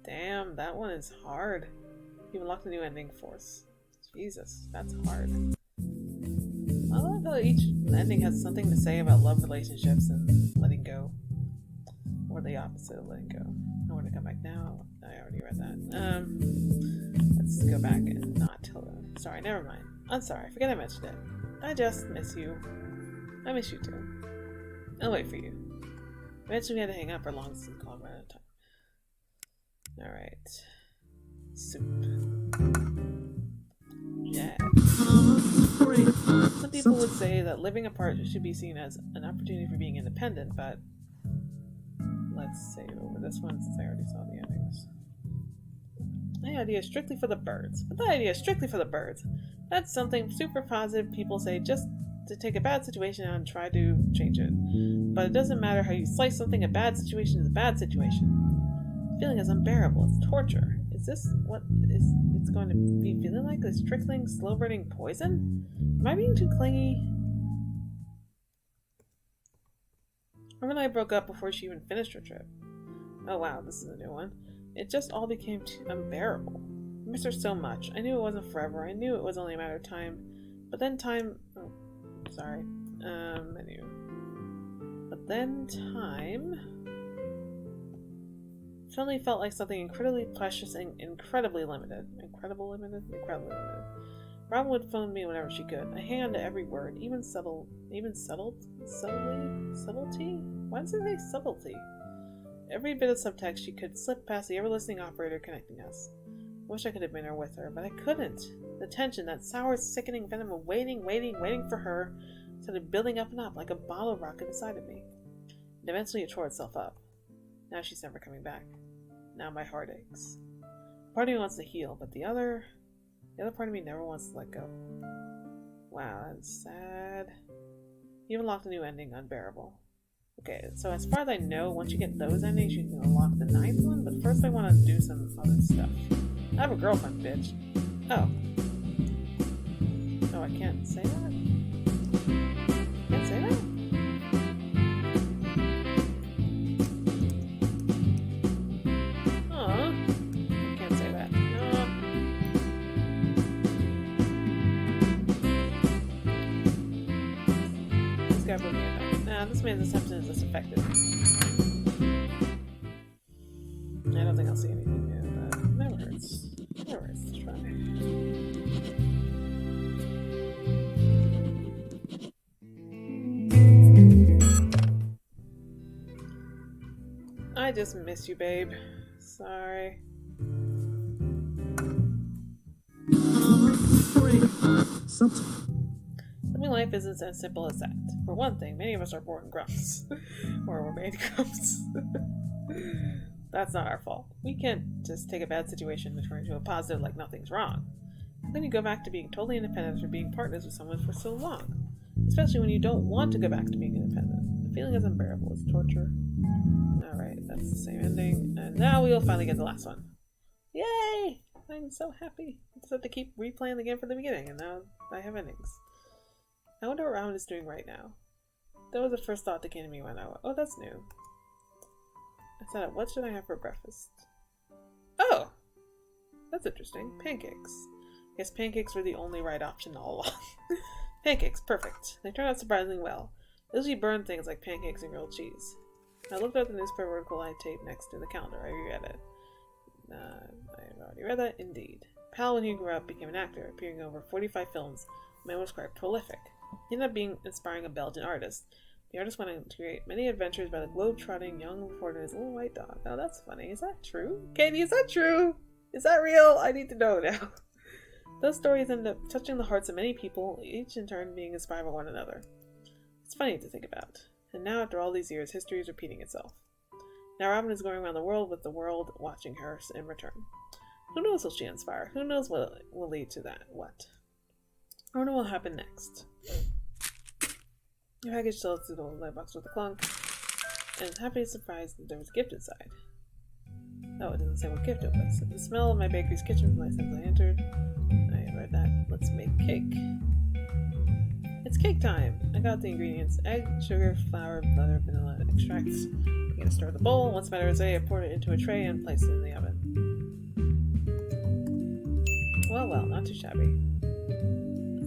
Damn, that one is hard. You unlocked a new ending force. Jesus, that's hard. I love how each ending has something to say about love relationships and letting go. Or the opposite of letting go. I want to come back now. I already read that. Let's go back and not tell her. Sorry, never mind. I'm sorry, I forget I mentioned it. I just miss you. I miss you too. I'll wait for you. Eventually we had to hang up our long distance call right out of time. Alright. Soup. Yeah. Some people would say that living apart should be seen as an opportunity for being independent, but let's save over this one since I already saw the endings. My idea is strictly for the birds. But that idea is strictly for the birds. That's something super positive people say just to take a bad situation out and try to change it. But it doesn't matter how you slice something, a bad situation is a bad situation. The feeling is unbearable. It's torture. Is this what it's going to be feeling like? This trickling, slow-burning poison? Am I being too clingy? Her and I broke up before she even finished her trip. Oh wow, this is a new one. It just all became too unbearable. I miss her so much. I knew it wasn't forever. I knew it was only a matter of time. But then time... Oh, sorry. Menu. But then time... suddenly felt like something incredibly precious and incredibly limited. Incredibly limited? Incredibly limited. Robin would phone me whenever she could. I hang on to every word, even subtlety? Why does it say subtlety? Every bit of subtext she could slip past the ever-listening operator connecting us. I wish I could have been there with her, but I couldn't. The tension, that sour, sickening venom of waiting for her, started building up and up like a bottle rocket inside of me. And eventually it tore itself up. Now she's never coming back. Now my heart aches. Part of me wants to heal, but the other part of me never wants to let go. Wow, that's sad. You unlocked a new ending, unbearable. Okay, so as far as I know, once you get those endings, you can unlock the 9th one, but first I want to do some other stuff. I have a girlfriend, bitch. Oh. Oh, I can't say that? Can't say that? This man's assumption is disaffected. I don't think I'll see anything new, but it never hurts. It never hurts to try. I just miss you, babe. Sorry. Living life isn't as simple as that. For one thing, many of us are born grumps. Or we're made grumps. That's not our fault. We can't just take a bad situation and turn it into a positive like nothing's wrong. Then you go back to being totally independent after being partners with someone for so long. Especially when you don't want to go back to being independent. The feeling is unbearable. It's torture. Alright, that's the same ending. And now we'll finally get the last one. Yay! I'm so happy. I just have to keep replaying the game from the beginning, and now I have endings. I wonder what Ramen is doing right now. That was the first thought that came to me when oh, that's new. I sat up. What should I have for breakfast? Oh! That's interesting. Pancakes. I guess pancakes were the only right option all along. Pancakes, perfect. They turned out surprisingly well. I usually burn things like pancakes and grilled cheese. I looked at the newspaper article I taped next to the calendar. I reread it. I've already read that. Indeed. Pal, when he grew up, became an actor, appearing in over 45 films. The man was quite prolific. He ended up inspiring a Belgian artist. The artist went on to create many adventures by the globe-trotting young reporter and his little white dog. Oh, that's funny. Is that true? Katie, is that true? Is that real? I need to know now. Those stories end up touching the hearts of many people, each in turn being inspired by one another. It's funny to think about. And now, after all these years, history is repeating itself. Now Robin is going around the world with the world watching her in return. Who knows what she'll inspire? Who knows what will lead to that? What? I don't know what will happen next. The package fell through the light box with a clunk, and was happy to surprise that there was a gift inside. Oh, it doesn't say what gift it was. The smell of my bakery's kitchen from my sense I entered. I read that. Let's make cake. It's cake time! I got the ingredients. Egg, sugar, flour, butter, vanilla extracts. I'm gonna stir the bowl. Once my rosé, I poured it into a tray and placed it in the oven. Well, not too shabby.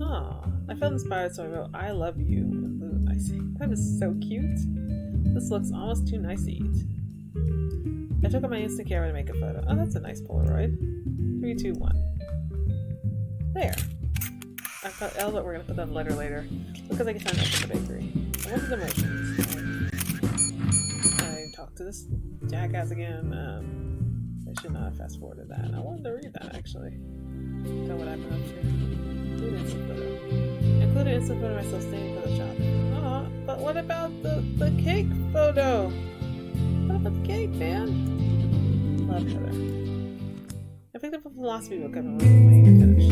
Aw, I felt inspired, so I wrote, I love you, with blue icing. That is so cute. This looks almost too nice to eat. I took out my instant camera to make a photo. Oh, that's a nice Polaroid. 3, 2, 1. There. I thought, but we're gonna put that in the letter later. Because I can find out in the bakery. I went to the merchants. I talked to this jackass again. I should not have fast forwarded that. I wanted to read that actually. Tell what I've been up to. Include instant photo. Include an instant photo of myself standing for the shop. Aw, but what about the cake photo? What about the cake, man? Love, Heather. I picked up a philosophy book I've been waiting to finish.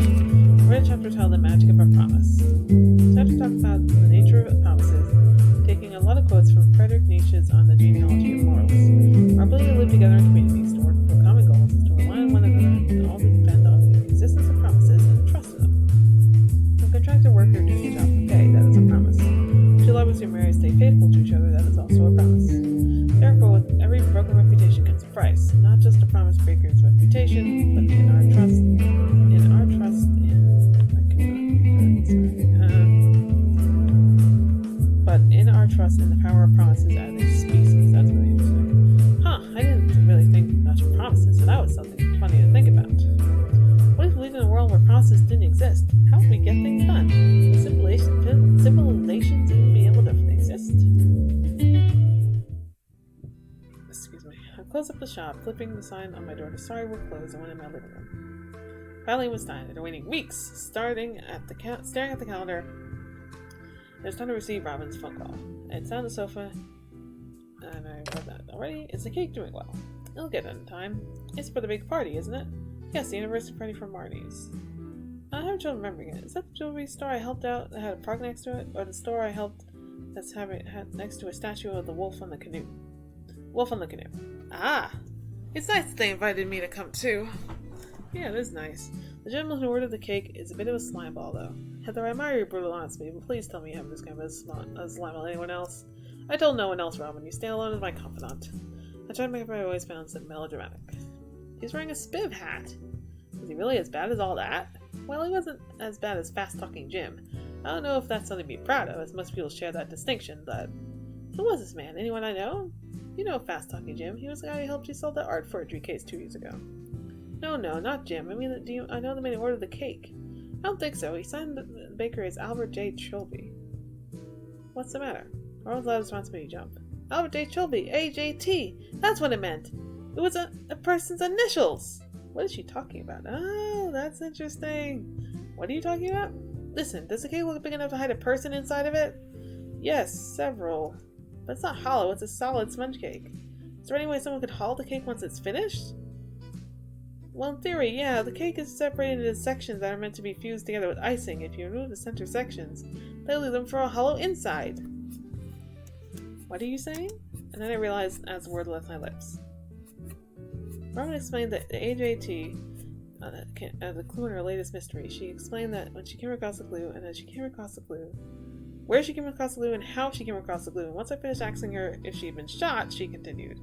I read a chapter titled The Magic of a Promise. The chapter talks about the nature of promises, taking a lot of quotes from Friedrich Nietzsche's On the Genealogy of Morals. Our ability to live together in communities, to work for common goals, is to rely on one another, and all to depend on the existence of promises and the trust in them. A contracted worker doing a job for pay, that is a promise. Two lovers who marry stay faithful to each other, that is also a promise. Therefore, with every broken reputation comes a price, not just a promise breaker's reputation, but in our trust in the power of promises as a species. That's really interesting. Huh, I didn't really think much of promises, so that was something funny to think about. What if we lived in a world where promises didn't exist? How would we get things done? Would civilizations even be able to exist? Excuse me. I closed up the shop, flipping the sign on my door to sorry we're closed, and went in my living room. Finally it was time. I'd been waiting weeks, staring at the calendar. It was time to receive Robin's phone call. I sat on the sofa, and I read that already. Is the cake doing well? It'll get done in time. It's for the big party, isn't it? Yes, the anniversary party for Marnie's. I have trouble remembering it. Is that the jewelry store I helped out that had a park next to it? Or the store I helped that's had next to a statue of the wolf on the canoe? Wolf on the canoe. Ah! It's nice that they invited me to come too. Yeah, it is nice. The gentleman who ordered the cake is a bit of a slimeball, though. Heather, I admire your brutal honesty, but please tell me you haven't this kind of a slime on anyone else. I told no one else, Robin. You stay alone as my confidant. I tried to make my voice sound melodramatic. He's wearing a spiv hat. Is he really as bad as all that? Well, he wasn't as bad as fast-talking Jim. I don't know if that's something to be proud of, as most people share that distinction, but... Who was this man? Anyone I know? You know fast-talking Jim. He was the guy who helped you solve that art forgery case 2 years ago. No, not Jim. I mean, I know the man who ordered the cake. I don't think so. He signed the baker as Albert J. Chilby. What's the matter? Arnold's loud response made me jump. Albert J. Chilby, AJT. That's what it meant. It was a person's initials. What is she talking about? Oh, that's interesting. What are you talking about? Listen, does the cake look big enough to hide a person inside of it? Yes, several. But it's not hollow. It's a solid sponge cake. Is there any way someone could haul the cake once it's finished? Well, in theory, yeah, the cake is separated into sections that are meant to be fused together with icing. If you remove the center sections, they leave them for a hollow inside. What are you saying? And then I realized as the word left my lips. Robin explained that the AJT, the clue in her latest mystery. She explained that when she came across the clue, and as she came across the clue, where she came across the clue, and how she came across the clue. And once I finished asking her if she had been shot, she continued.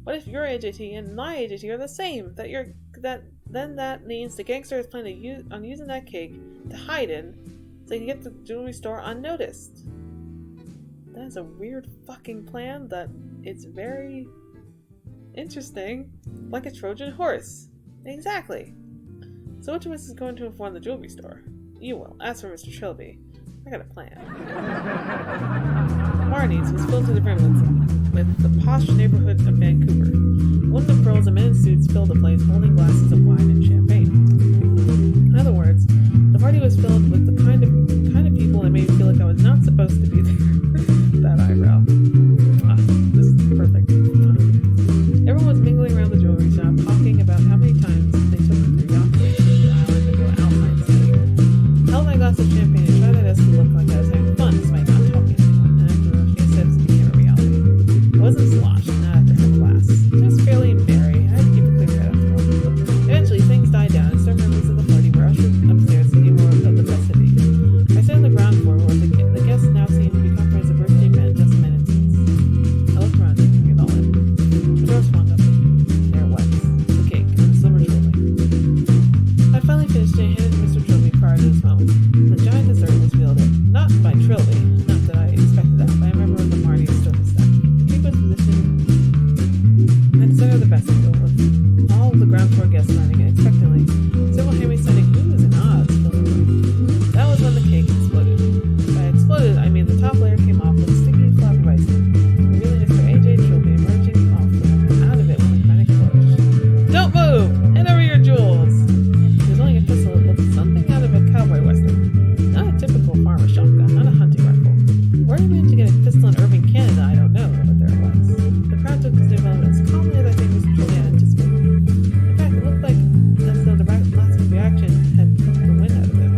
What if your AJT and my AJT are the same? Then that means the gangster is planning on using that cake to hide in, so he can get to the jewelry store unnoticed. That is a weird fucking plan that it's very interesting. Like a Trojan horse. Exactly. So which of us is going to inform the jewelry store? You will. As for Mr. Trilby, I got a plan. Marnie's was filled to the brim with the posh neighborhood of Vancouver. Women of pearls and men in suits filled the place, holding glasses of wine and champagne. In other words, the party was filled with the kind of people that made me feel like I was not supposed to be there. That eyebrow. This is perfect. Everyone was mingling around the jewelry shop, talking about how many times they took the yacht to the island to go alpine skiing. I held my glass of champagne and tried my best to look like I was having fun despite not talking to anyone, and after a few sips it became a reality. It wasn't sloshed, not after her glass. It was fairly merry. I had to keep a clear head after all. Eventually things died down and some members of the party were ushered upstairs to see more of the festivity. I sat on the ground floor where the guests now seemed to be comprised of birthday men, just men in seats. I looked around taking it all in. The door swung open. There it was. The cake and the silver trilby. I finally finished it and handed to Mr. Trilby prior to this moment. The giant dessert was wielded, not by Trilby, not that I expected that, by a member of the Marnie Stoker staff. The cake was positioned at the center of the vestibule, with all of the ground floor guests lining it expectantly. Several hand-me-sounding oohs and ahs filled the room. That was when the cake exploded. By exploded, I mean the top layer came off with a sticky flap of icing, revealing Mr. A.J. Trilby emerging out of it with a dramatic flourish. Don't move! Hand over your jewels! He was holding a pistol that looked something out of a cowboy western. Not a typical farmer shotgun, not a hunting rifle. Where he managed to get a pistol in Irving, Canada, I don't know, but there it was. The crowd took this development as calmly as I think Mr. Trilby had anticipated. In fact, it looked like as though the last reaction had took the wind out of him.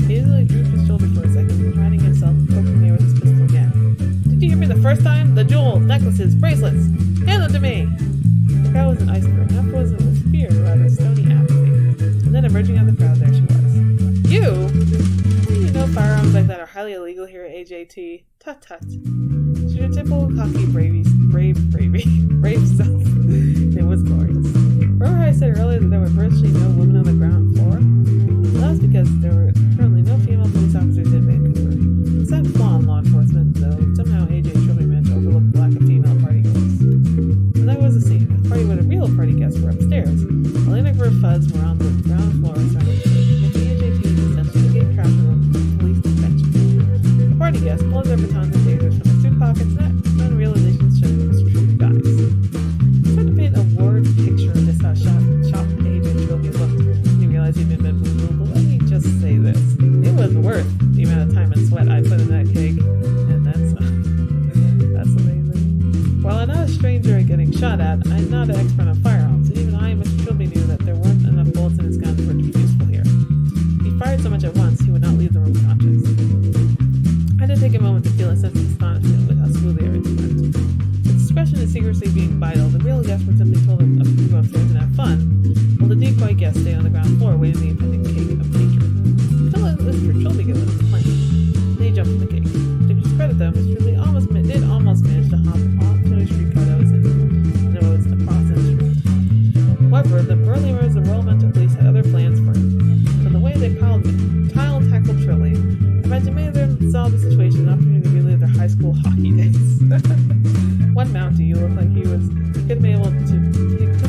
He easily drooped his shoulder for a second, reminding himself and poking me with his pistol again. Did you hear me the first time? The jewels, necklaces, bracelets! Hand them to me! The crowd was an iceberg, not frozen with fear, rather stony apathy. And then emerging out of the crowd, there she was. You? How do you know firearms like that are highly illegal here at AJT? Tut tut. She's your typical cocky, brave self. It was glorious. Remember how I said earlier that there were virtually no women on the ground floor? Well, that was because there were currently no female police officers in Vancouver. It's that flaw in law enforcement, though somehow AJ Trilby managed to overlook the lack of female partygoers. And there was a scene. The party where the real party guests were upstairs. Elena and Fuzz were on the ground floor surrounding the cake, making AJT essentially the gate crowd room for police detention. The party guests pulled their batons and tasers from their suit pockets, and then realizations showed that Mr. Trilby dies. I tried to paint a word picture of this how shocked AJ Trilby looked when he realized he'd been bamboozled, but let me just say this. It was worth the amount of time and sweat I put in that cake, and that's amazing. While I'm not a stranger at getting shot at, I'm not an expert on firearms, and even I and Mr. Trilby knew that there weren't enough bullets in his gun for it to be useful here. If he fired so much at once, he would not leave the room conscious. I had to take a moment to feel a sense of astonishment with how smoothly everything went. With discretion and secrecy being vital, the real guests were simply told to go upstairs and have fun, while the decoy guests stayed on the ground floor waiting the impending cake of danger. Until Mr. Trilby gave us the plan. Then he jumped from the cake. To his credit, though, Mr. Trilby did almost manage to hop onto a streetcar that was in the roads across the street. However, the burly members of the Royal Mounted Police had other plans for him. From the way they tackled Trilby, I imagine many of them saw the situation as an opportunity to relive their high school hockey days. One Mountie, you looked like he could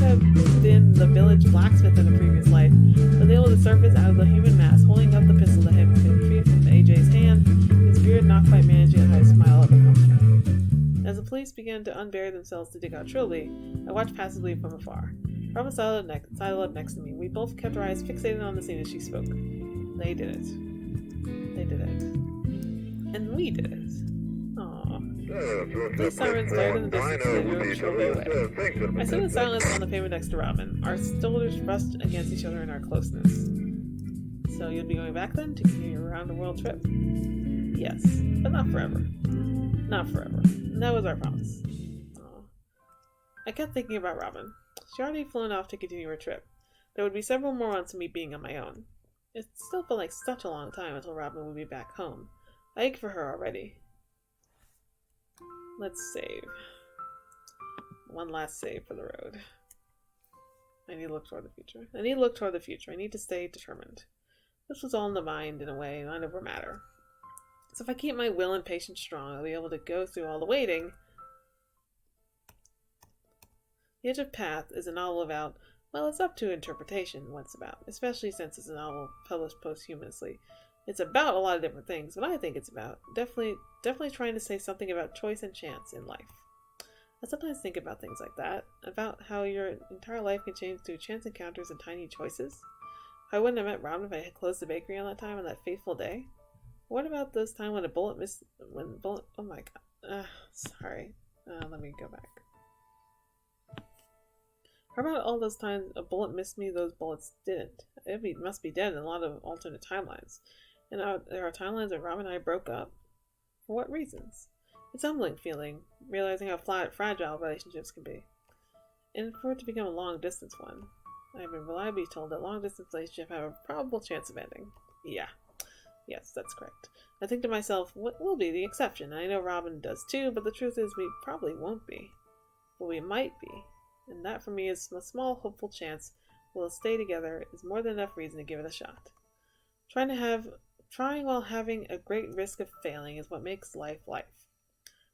have been the village blacksmith in a previous life, was able to surface out of the human mass, holding up the pistol that had been freed from AJ's hand, his beard not quite managing to hide a smile of accomplishment. As the police began to unbury themselves to dig out Trilby, I watched passively from afar. Robin sidled up next to me. We both kept our eyes fixated on the scene as she spoke. They did it. They did it. And we did it. Aww. Police sirens blared in the distance as they drove Trilby away. I stood in silence on the pavement next to Robin. Our shoulders brushed against each other in our closeness. So you'll be going back then to continue your round-the-world trip? Yes, but not forever. Not forever. And that was our promise. Aww. I kept thinking about Robin. She'd already flown off to continue her trip. There would be several more months of me being on my own. It still felt like such a long time until Robin would be back home. I ached for her already. Let's save. One last save for the road. I need to look toward the future. I need to stay determined. This was all in the mind, in a way, mind over matter. So if I keep my will and patience strong, I'll be able to go through all the waiting. The Edge of Path is a novel about, well, it's up to interpretation what it's about, especially since it's a novel published posthumously. It's about a lot of different things, but I think it's about definitely trying to say something about choice and chance in life. I sometimes think about things like that, about how your entire life can change through chance encounters and tiny choices. I wouldn't have met Robin if I had closed the bakery on that time on that fateful day. What about those times when oh my god. Sorry. Let me go back. How about all those times a bullet missed me, those bullets didn't? Must be dead in a lot of alternate timelines. And there are timelines where Robin and I broke up. For what reasons? It's humbling feeling, realizing how fragile relationships can be. And for it to become a long-distance one, I have been reliably told that long-distance relationships have a probable chance of ending. Yeah. Yes, that's correct. I think to myself, what will be the exception? I know Robin does too, but the truth is we probably won't be. But we might be. And that for me is a small, hopeful chance we'll stay together is more than enough reason to give it a shot. Trying while having a great risk of failing is what makes life life.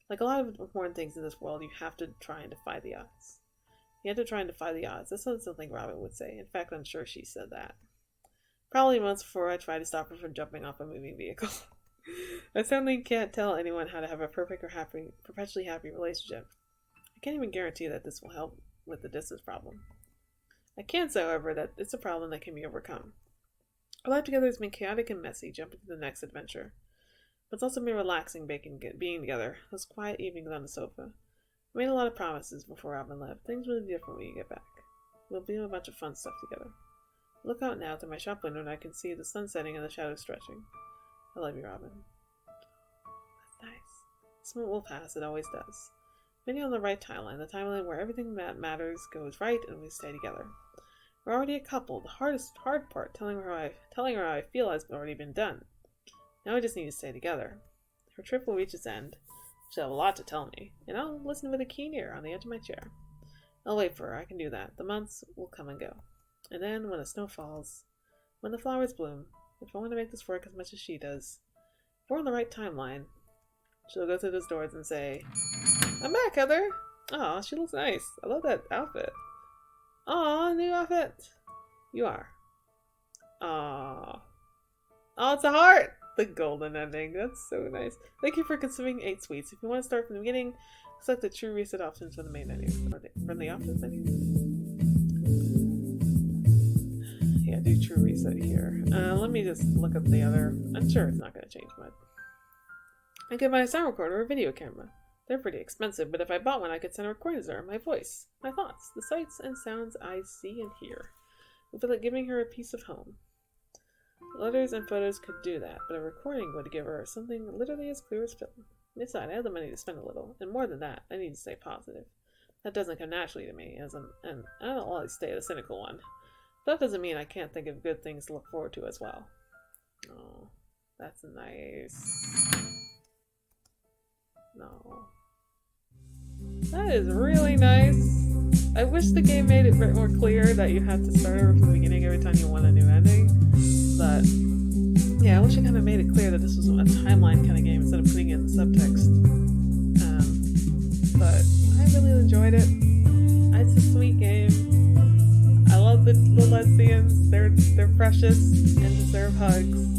Like a lot of important things in this world, you have to try and defy the odds. You have to try and defy the odds. That's not something Robin would say. In fact, I'm sure she said that. Probably months before I tried to stop her from jumping off a moving vehicle. I certainly can't tell anyone how to have a perfect or perpetually happy relationship. I can't even guarantee that this will help with the distance problem. I can say, however, that it's a problem that can be overcome. Our life together has been chaotic and messy, jumping to the next adventure. But it's also been relaxing being together, those quiet evenings on the sofa. We made a lot of promises before Robin left. Things will be different when you get back. We'll do a bunch of fun stuff together. I look out now through my shop window and I can see the sun setting and the shadows stretching. I love you, Robin. That's nice. This moment will pass, it always does. Maybe on the right timeline, the timeline where everything that matters goes right and we stay together. We're already a couple. The hard part, telling her how I feel, has already been done. Now we just need to stay together. Her trip will reach its end. She'll have a lot to tell me, and I'll listen with a keen ear on the edge of my chair. I'll wait for her. I can do that. The months will come and go. And then, when the snow falls, when the flowers bloom, if I want to make this work as much as she does, if we're on the right timeline, she'll go through those doors and say, "I'm back, Heather!" Aw, she looks nice. I love that outfit. Aw, new outfit. You are. Aw. Oh, it's a heart! The golden ending. That's so nice. Thank you for consuming 8 sweets. If you want to start from the beginning, select the true reset options from the main menu. Or from the options menu. Yeah, do true reset here. Let me just look up the other. I'm sure it's not going to change much. I could buy a sound recorder or a video camera. They're pretty expensive, but if I bought one, I could send recordings there, my voice, my thoughts, the sights and sounds I see and hear. I feel like giving her a piece of home. Letters and photos could do that, but a recording would give her something literally as clear as film. Besides, I have the money to spend a little, and more than that, I need to stay positive. That doesn't come naturally to me, and I don't always stay the cynical one. But that doesn't mean I can't think of good things to look forward to as well. Oh, that's nice. No. That is really nice. I wish the game made it a bit more clear that you had to start over from the beginning every time you want a new ending. But, yeah, I wish it kind of made it clear that this was a timeline kind of game instead of putting it in the subtext. But I really enjoyed it. It's a sweet game. I love the lesbians. They're precious and deserve hugs.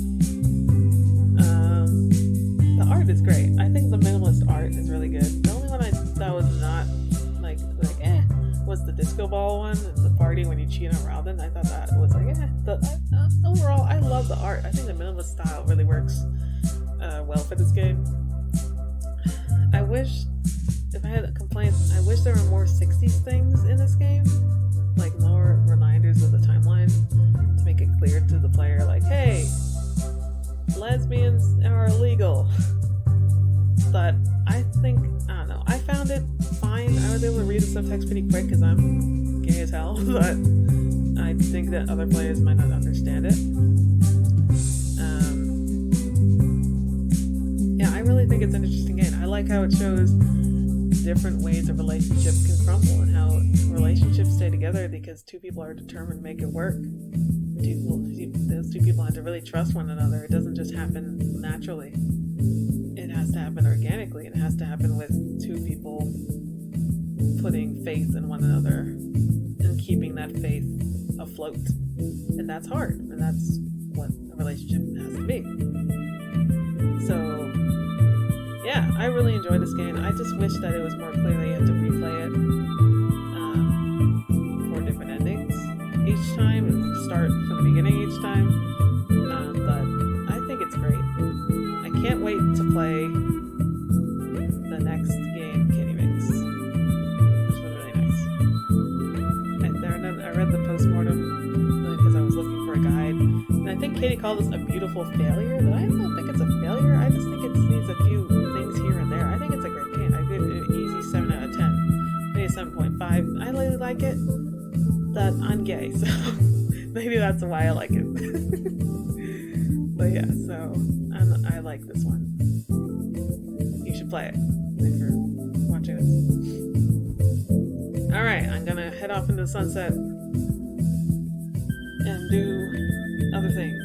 The art is great. I think the minimalist art is really good. The only one I thought was not was the disco ball one and the party when you cheat on Robin. I thought that was like, overall, I love the art. I think the minimalist style really works well for this game. I wish, if I had complaints, I wish there were more 60s things in this game. Like more reminders of the timeline to make it clear to the player, like, hey, lesbians are illegal. But I don't know, I found it fine. I was able to read the subtext pretty quick because I'm gay as hell, but I think that other players might not understand it. Yeah, I really think it's an interesting game. I like how it shows different ways a relationship can crumble and how relationships stay together because two people are determined to make it work. Those two people have to really trust one another. It doesn't just happen naturally. It has to happen organically. It has to happen with two people putting faith in one another and keeping that faith afloat. And that's hard. And that's what a relationship has to be. So, yeah, I really enjoy this game. I just wish that it was more clear that you had to replay it for different endings each time and start from the beginning each time. But I think it's great. I can't wait to play the next game, Kitty Mix. This was really nice. I read the postmortem because I was looking for a guide, and I think Katie called this a beautiful failure, but I don't think it's a failure. I just think it needs a few things here and there. I think it's a great game. I give it an easy 7 out of 10. Maybe 7.5. I really like it. That I'm gay, so maybe that's why I like it. But yeah, so I like this one. You should play it if you're watching this. Alright, I'm gonna head off into the sunset and do other things.